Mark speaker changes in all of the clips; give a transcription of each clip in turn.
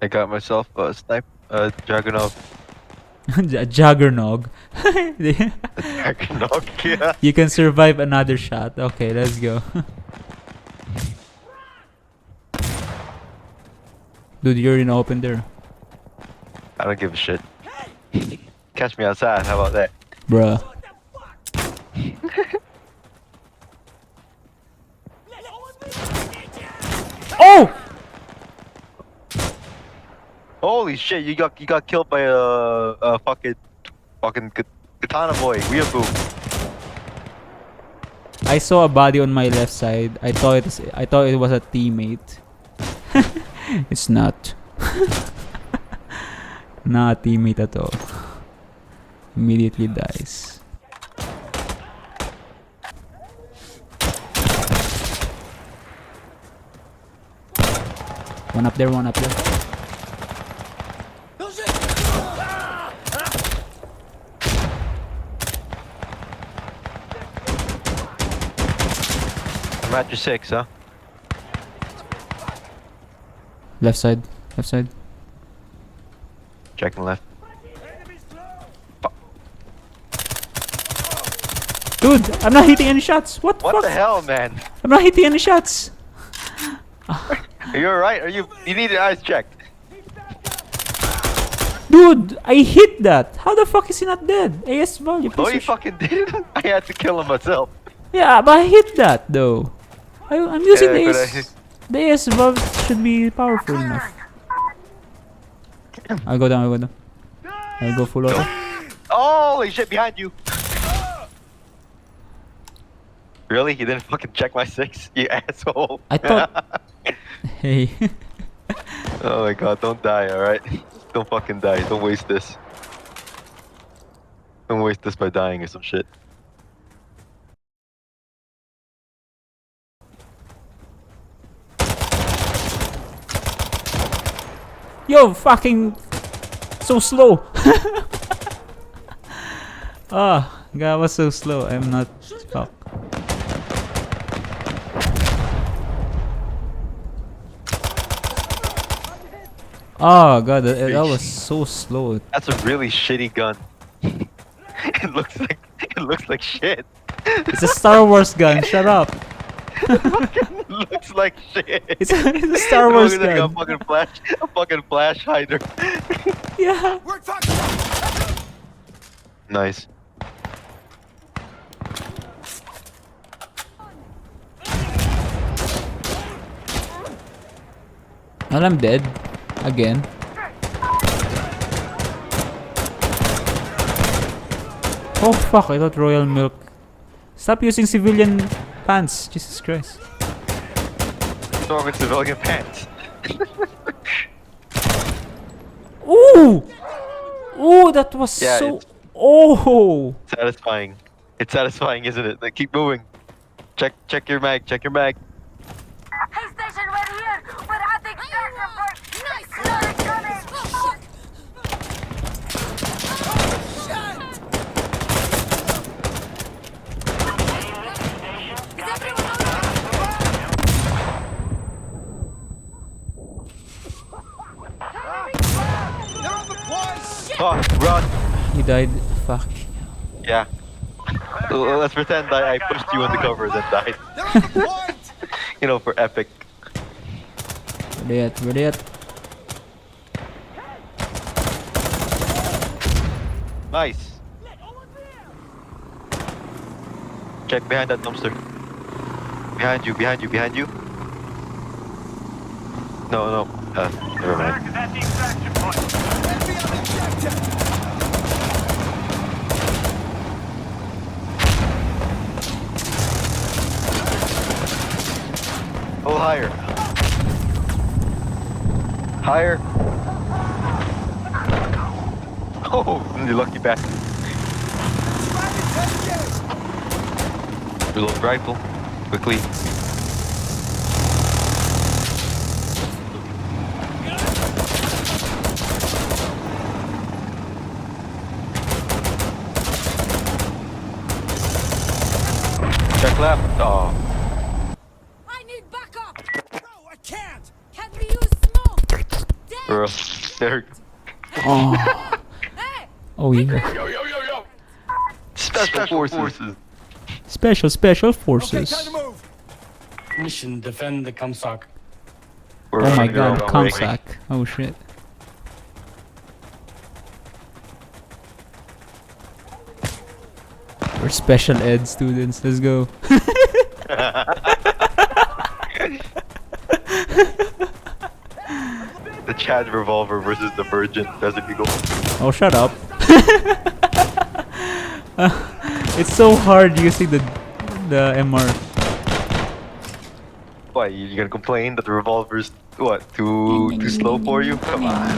Speaker 1: I got myself a Dragunov.
Speaker 2: A juggernog.
Speaker 1: A Dragunov, yeah.
Speaker 2: You can survive another shot. Okay, let's go. Dude, you're in open there.
Speaker 1: I don't give a shit. Catch me outside, how about that?
Speaker 2: Bruh. Oh!
Speaker 1: Holy shit, you got killed by a fucking katana boy, weeaboo.
Speaker 2: I saw a body on my left side. I thought it was a teammate. It's not. Not a teammate at all. Immediately dies. One up there, one up there.
Speaker 1: I'm at your 6, huh?
Speaker 2: Left side, left side.
Speaker 1: Checking left.
Speaker 2: Dude, I'm not hitting any shots. What the fuck?
Speaker 1: What the hell, man?
Speaker 2: I'm not hitting any shots.
Speaker 1: Are you alright? You need your eyes checked.
Speaker 2: Dude, I hit that. How the fuck is he not dead? AS value.
Speaker 1: Oh, you fucking did it? I had to kill him myself.
Speaker 2: Yeah, but I hit that though. I'm using
Speaker 1: Yeah,
Speaker 2: the AS. The AS valve should be powerful enough. I'll go down, I'll go down. I'll go full auto.
Speaker 1: Holy shit, behind you! Really? You didn't fucking check my 6? You asshole.
Speaker 2: I thought... Hey.
Speaker 1: Oh my god, don't die, alright? Don't fucking die, don't waste this. Don't waste this by dying or some shit.
Speaker 2: Yo, fucking... So slow. Ah, God was so slow. I'm not... Fuck. Oh god, that was so slow.
Speaker 1: That's a really shitty gun. It looks like shit.
Speaker 2: It's a Star Wars gun. Shut up.
Speaker 1: It looks like shit.
Speaker 2: It's a Star Wars
Speaker 1: Like
Speaker 2: gun.
Speaker 1: a fucking flash hider.
Speaker 2: Yeah.
Speaker 1: Nice.
Speaker 2: Well, I'm dead. Again. Oh fuck, I thought royal milk. Stop using civilian pants. Jesus Christ.
Speaker 1: What's wrong with civilian pants?
Speaker 2: Ooh! Ooh, that was
Speaker 1: Yeah,
Speaker 2: so... Oh!
Speaker 1: Satisfying. It's satisfying, isn't it? Like, keep moving. Check your mag. Check your mag.
Speaker 3: Hey, station, we're here. We're at the extraction point. Nice. Coming.
Speaker 1: Oh, run!
Speaker 2: He died. Fuck.
Speaker 1: Yeah. Let's pretend I pushed you in the cover and then died. You know, for epic.
Speaker 2: Where they at? Where they at?
Speaker 1: Nice. Check behind that dumpster. Behind you, behind you, behind you. No. Never mind. Oh, higher. Higher. Oh, you lucky bastard. Reload rifle. Quickly. Check left. Oh.
Speaker 3: I need backup. No, I can't. Can we use smoke? Damn.
Speaker 1: Bro, they're
Speaker 2: Oh. Oh yeah.
Speaker 1: special forces.
Speaker 2: Special forces.
Speaker 4: Mission defend the Kamsak.
Speaker 1: We're
Speaker 2: Oh my
Speaker 1: running around
Speaker 2: god,
Speaker 1: the way.
Speaker 2: Kamsak. Oh shit. We're special ed students. Let's go.
Speaker 1: The Chad revolver versus the Virgin Desert Eagle.
Speaker 2: Oh, shut up. It's so hard using the MR.
Speaker 1: Why, you gonna complain that the revolver's what, too slow for you? Come on.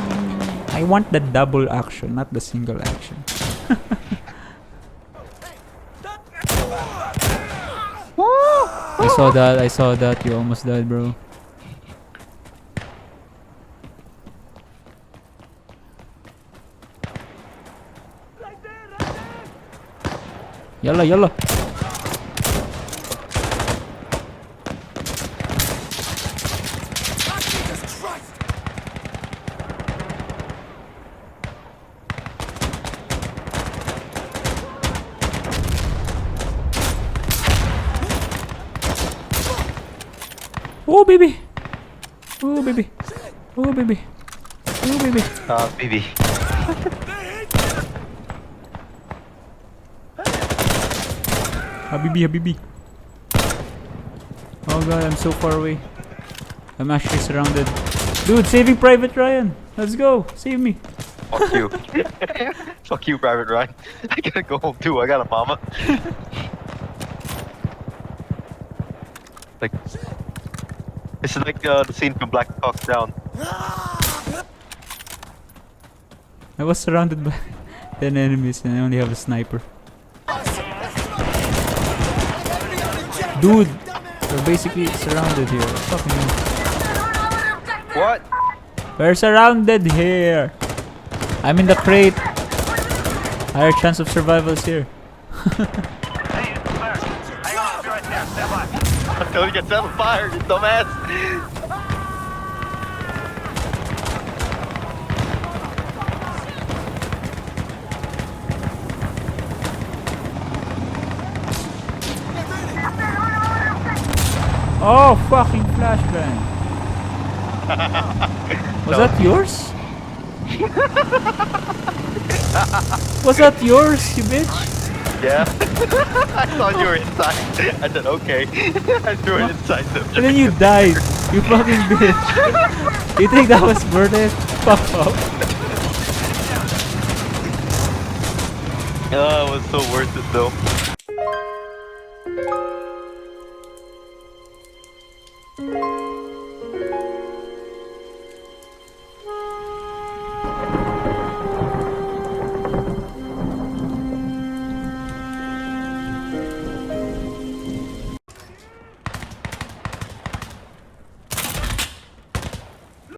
Speaker 2: I want the double action, not the single action. I saw that. You almost died, bro. Yalla. Oh baby. Oh baby. Oh baby. Oh baby.
Speaker 1: BB.
Speaker 2: Habibi. Oh god, I'm so far away. I'm actually surrounded. Dude, Saving Private Ryan. Let's go. Save me.
Speaker 1: Fuck you. Fuck you, Private Ryan. I gotta go home too. I got a mama. Like, this is like the scene from Black Hawk Down.
Speaker 2: I was surrounded by 10 enemies and I only have a sniper. Dude, we're basically surrounded here. Fucking hell.
Speaker 1: What?
Speaker 2: We're surrounded here. I'm in the crate. Higher chance of survival is here.
Speaker 1: Until he gets on fire, you dumbass.
Speaker 2: Oh, fucking flashbang. Was that yours? Was that yours, you bitch?
Speaker 1: Yeah. I thought you were inside. I said, okay. I threw it inside them.
Speaker 2: And then you died. You fucking bitch. You think that was worth it? Fuck off.
Speaker 1: Oh, it was so worth it though.